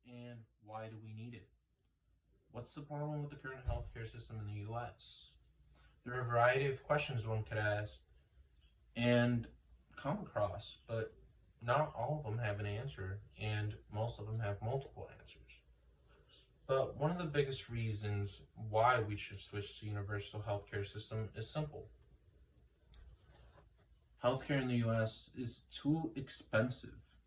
and why do we need it? What's the problem with the current healthcare system in the US? There are a variety of questions one could ask and come across, but not all of them have an answer, and most of them have multiple answers. But one of the biggest reasons why we should switch to universal healthcare system is simple. Healthcare in the US is too expensive.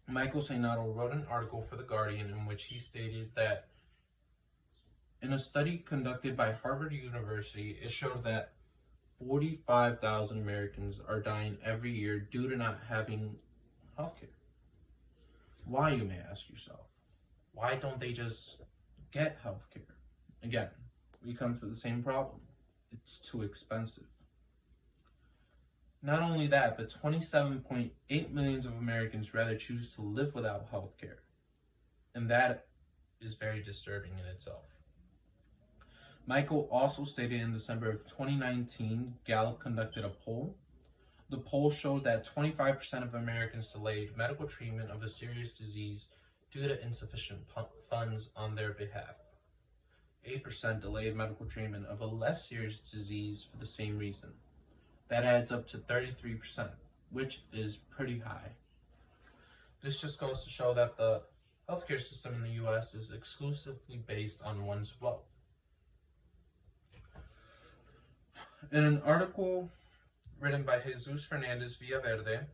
Michael St. wrote an article for The Guardian in which he stated that in a study conducted by Harvard University, it showed that 45,000 Americans are dying every year due to not having healthcare. Why, you may ask yourself? Why don't they just get healthcare? Again, we come to the same problem. It's too expensive. Not only that, but 27.8 million of Americans rather choose to live without health care. And that is very disturbing in itself. Michael also stated in December of 2019, Gallup conducted a poll. The poll showed that 25% of Americans delayed medical treatment of a serious disease due to insufficient funds on their behalf. 8% delayed medical treatment of a less serious disease for the same reason. That adds up to 33%, which is pretty high. This just goes to show that the healthcare system in the US is exclusively based on one's wealth. In an article written by Jesus Fernandez Villaverde,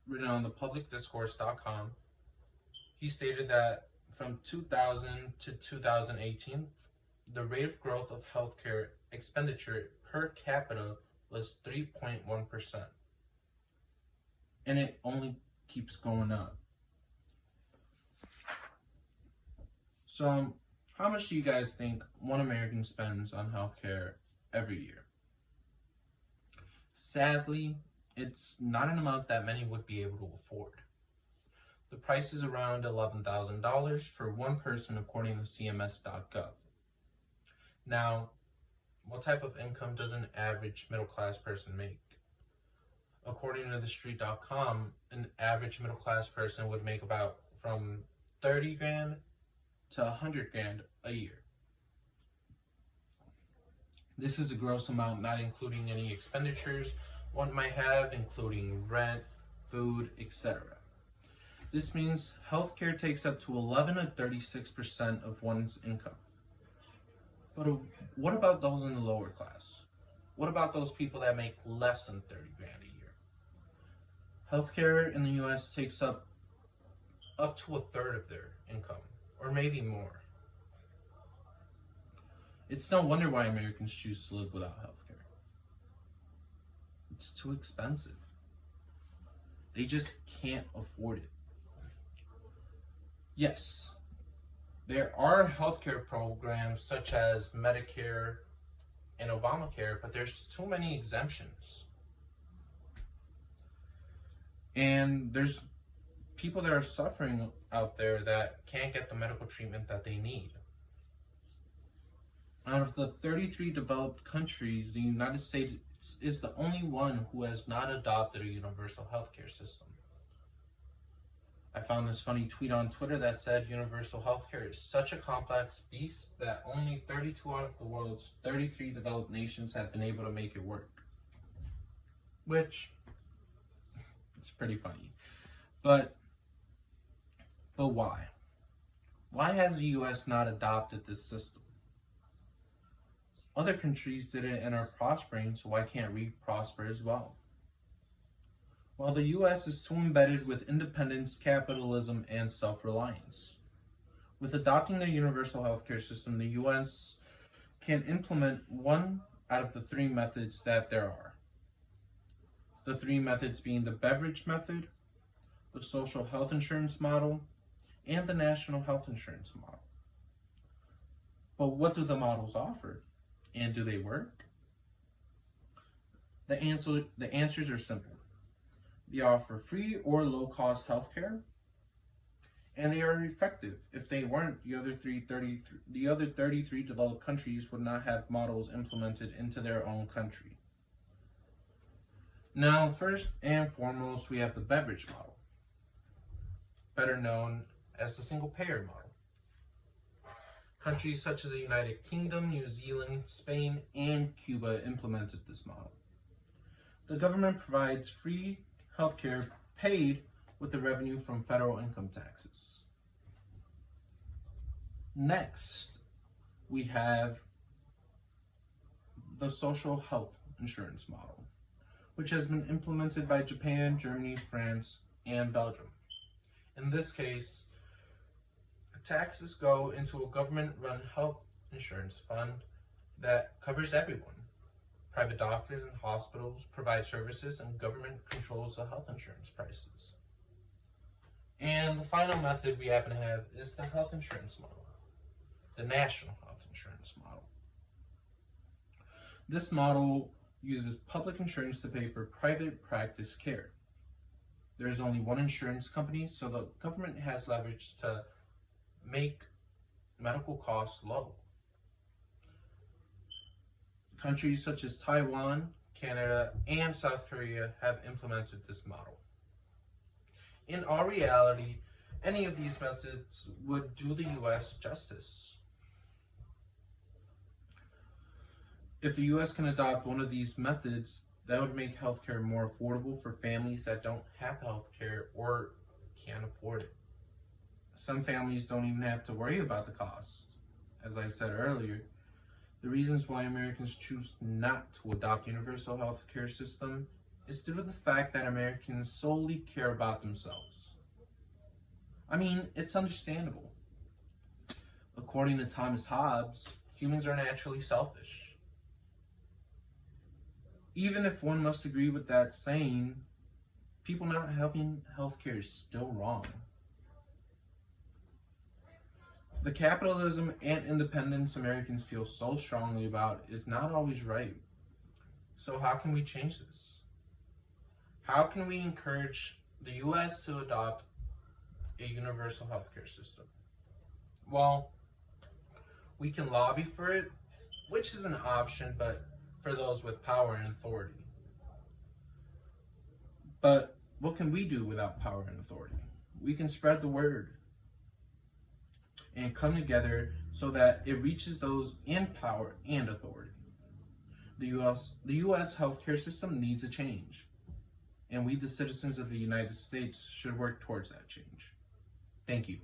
written on thepublicdiscourse.com, he stated that from 2000 to 2018, the rate of growth of healthcare expenditure per capita was 3.1%. And it only keeps going up. So, how much do you guys think one American spends on healthcare every year? Sadly, it's not an amount that many would be able to afford. The price is around $11,000 for one person according to CMS.gov. Now, what type of income does an average middle-class person make? According to TheStreet.com, an average middle-class person would make about from 30 grand to 100 grand a year. This is a gross amount, not including any expenditures one might have, including rent, food, etc. This means healthcare takes up to 11 to 36% of one's income. But what about those in the lower class? What about those people that make less than 30 grand a year? Healthcare in the US takes up to a third of their income, or maybe more. It's no wonder why Americans choose to live without healthcare. It's too expensive. They just can't afford it. Yes, there are healthcare programs such as Medicare and Obamacare, but there's too many exemptions. And there's people that are suffering out there that can't get the medical treatment that they need. Out of the 33 developed countries, the United States is the only one who has not adopted a universal healthcare system. I found this funny tweet on Twitter that said universal healthcare is such a complex beast that only 32 out of the world's 33 developed nations have been able to make it work. Which, it's pretty funny. But why? Why has the US not adopted this system? Other countries did it and are prospering, so why can't we prosper as well? Well, the US is too embedded with independence, capitalism, and self-reliance. With adopting the universal healthcare system, the US can implement one out of the three methods that there are. The three methods being the Beveridge method, the social health insurance model, and the national health insurance model. But what do the models offer? And do they work? The answers are simple. They offer free or low-cost healthcare, and they are effective. If they weren't, the other 33 developed countries would not have models implemented into their own country. Now, first and foremost, we have the Beveridge model. better known as the single-payer model. Countries such as the United Kingdom, New Zealand, Spain, and Cuba implemented this model. The government provides free healthcare paid with the revenue from federal income taxes. Next, we have the social health insurance model, which has been implemented by Japan, Germany, France, and Belgium. In this case, taxes go into a government-run health insurance fund that covers everyone. Private doctors and hospitals provide services, and government controls the health insurance prices. And the final method we happen to have is the health insurance model, the national health insurance model. This model uses public insurance to pay for private practice care. There is only one insurance company, so the government has leverage to make medical costs low. Countries such as Taiwan, Canada, and South Korea have implemented this model. In our reality, any of these methods would do the U.S. justice. If the U.S. can adopt one of these methods, that would make healthcare more affordable for families that don't have healthcare or can't afford it. Some families don't even have to worry about the cost. As I said earlier, the reasons why Americans choose not to adopt universal healthcare system is due to the fact that Americans solely care about themselves. I mean, it's understandable. According to Thomas Hobbes, humans are naturally selfish. Even if one must agree with that saying, people not having healthcare is still wrong. The capitalism and independence Americans feel so strongly about is not always right. So how can we change this? How can we encourage the U.S. to adopt a universal healthcare system? Well, we can lobby for it, which is an option, but for those with power and authority. But what can we do without power and authority? We can spread the word and come together so that it reaches those in power and authority. The U.S. healthcare system needs a change, and we, the citizens of the United States, should work towards that change. Thank you.